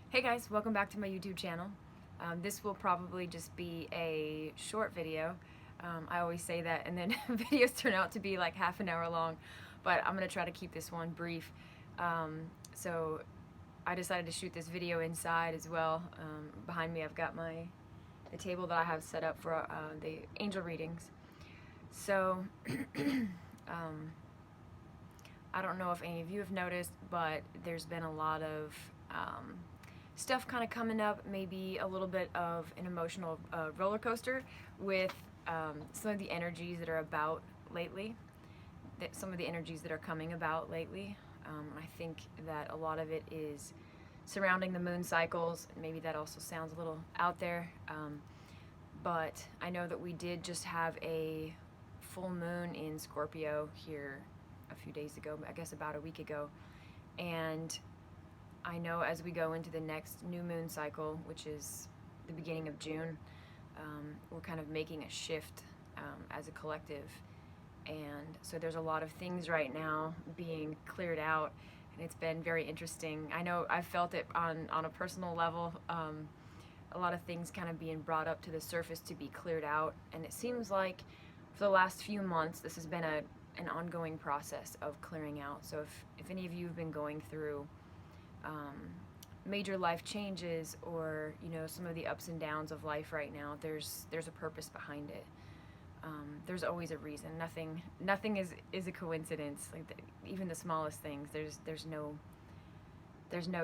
Hey guys, welcome back to my YouTube channel. This will probably just be a short video. I always say that and then videos turn out to be like half an hour long, but I'm going to try to keep this one brief. So I decided to shoot this video inside as well. Behind me I've got the table that I have set up for the angel readings. So I don't know if any of you have noticed, but there's been a lot of stuff kind of coming up, maybe a little bit of an emotional roller coaster with some of the energies that are about lately, some of the energies that are coming about lately. I think that a lot of it is surrounding the moon cycles. Maybe that also sounds a little out there, but I know that we did just have a full moon in Scorpio here a few days ago, I guess about a week ago, and I know as we go into the next new moon cycle, which is the beginning of June, we're kind of making a shift as a collective. And so there's a lot of things right now being cleared out, and it's been very interesting. I know I've felt it on a personal level, a lot of things kind of being brought up to the surface to be cleared out. And it seems like for the last few months, this has been an ongoing process of clearing out. So if any of you have been going through major life changes, or some of the ups and downs of life right now, there's a purpose behind it. There's always a reason. Nothing is a coincidence. Like even the smallest things, there's no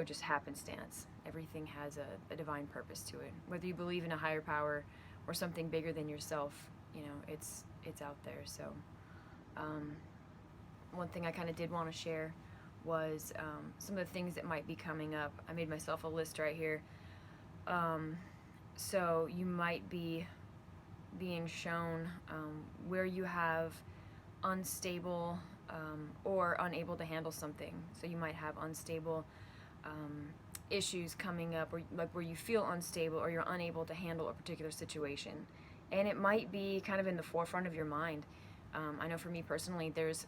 just happenstance. Everything has a divine purpose to it. Whether you believe in a higher power or something bigger than yourself, it's out there. So one thing I kind of did want to share was some of the things that might be coming up. I made myself a list right here. So you might be being shown where you have unstable or unable to handle something. So you might have unstable issues coming up, or like where you feel unstable or you're unable to handle a particular situation. And it might be kind of in the forefront of your mind. I know for me personally, there's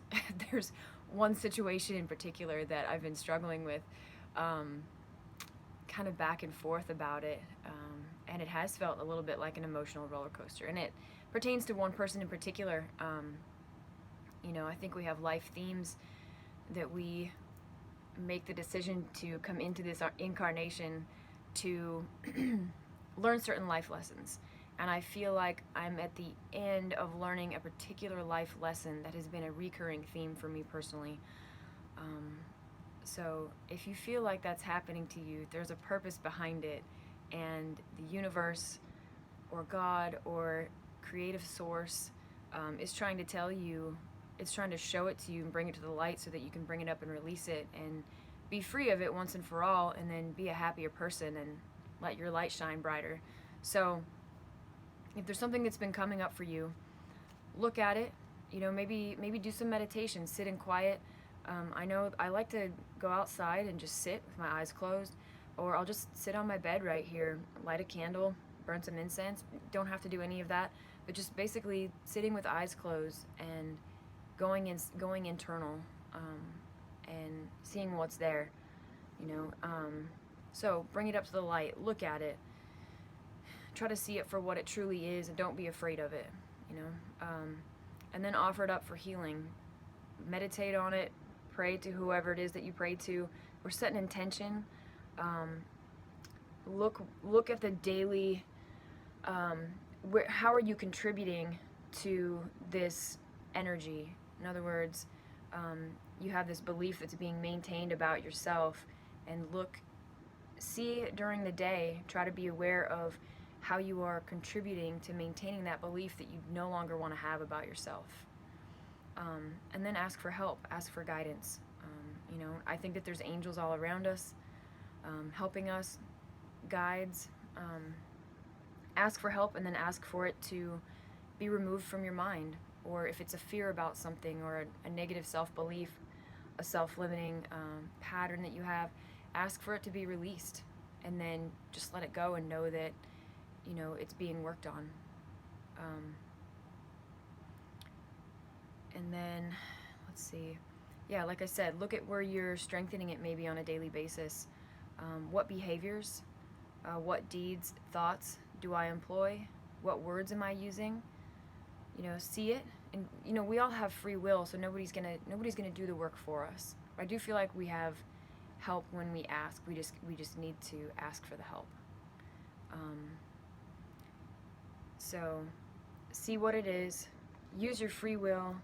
one situation in particular that I've been struggling with, kind of back and forth about it, and it has felt a little bit like an emotional roller coaster. And it pertains to one person in particular. I think we have life themes that we make the decision to come into this incarnation to learn certain life lessons. And I feel like I'm at the end of learning a particular life lesson that has been a recurring theme for me personally. So if you feel like that's happening to you, there's a purpose behind it, and the universe or God or creative source is trying to tell you, it's trying to show it to you and bring it to the light so that you can bring it up and release it and be free of it once and for all, and then be a happier person and let your light shine brighter. So if there's something that's been coming up for you, look at it. Maybe do some meditation, sit in quiet. I know I like to go outside and just sit with my eyes closed, or I'll just sit on my bed right here, light a candle, burn some incense. Don't have to do any of that, but just basically sitting with eyes closed and going internal, and seeing what's there. So bring it up to the light, look at it, try to see it for what it truly is, and don't be afraid of it. And then offer it up for healing. Meditate on it, pray to whoever it is that you pray to, or set an intention. Look at the daily, how are you contributing to this energy? In other words, you have this belief that's being maintained about yourself, and see during the day, try to be aware of how you are contributing to maintaining that belief that you no longer want to have about yourself. And then ask for help, ask for guidance. I think that there's angels all around us, helping us, guides. Ask for help, and then ask for it to be removed from your mind. Or if it's a fear about something, or a negative self-belief, a self-limiting pattern that you have, ask for it to be released, and then just let it go and know that it's being worked on. And then, let's see. Yeah, like I said, look at where you're strengthening it maybe on a daily basis. What behaviors, what deeds, thoughts do I employ? What words am I using? You know, see it. And you know, we all have free will, so nobody's gonna do the work for us. I do feel like we have help when we ask. We just need to ask for the help. So see what it is. Use your free will.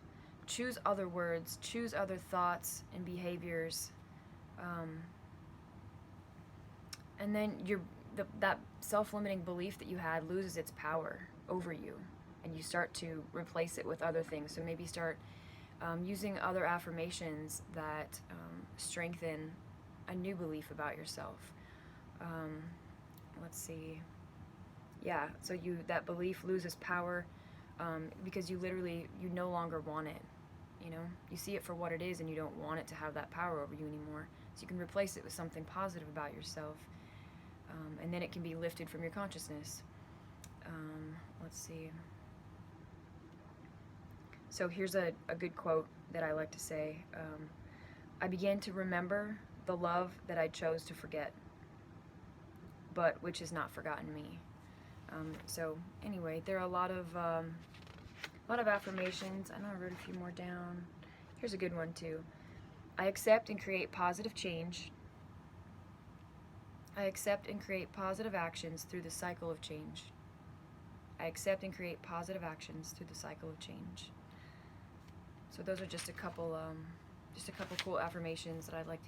Choose other words. Choose other thoughts and behaviors. And then that self-limiting belief that you had loses its power over you, and you start to replace it with other things. So maybe start using other affirmations that strengthen a new belief about yourself. Let's see. Yeah, so that belief loses power because you no longer want it. You know, you see it for what it is, and you don't want it to have that power over you anymore. So you can replace it with something positive about yourself, and then it can be lifted from your consciousness. Let's see. So here's a good quote that I like to say. I began to remember the love that I chose to forget, but which has not forgotten me. So anyway, there are a lot of affirmations. I know I wrote a few more down. Here's a good one too. I accept and create positive change. I accept and create positive actions through the cycle of change. I accept and create positive actions through the cycle of change. So those are just a couple cool affirmations that I'd like to use.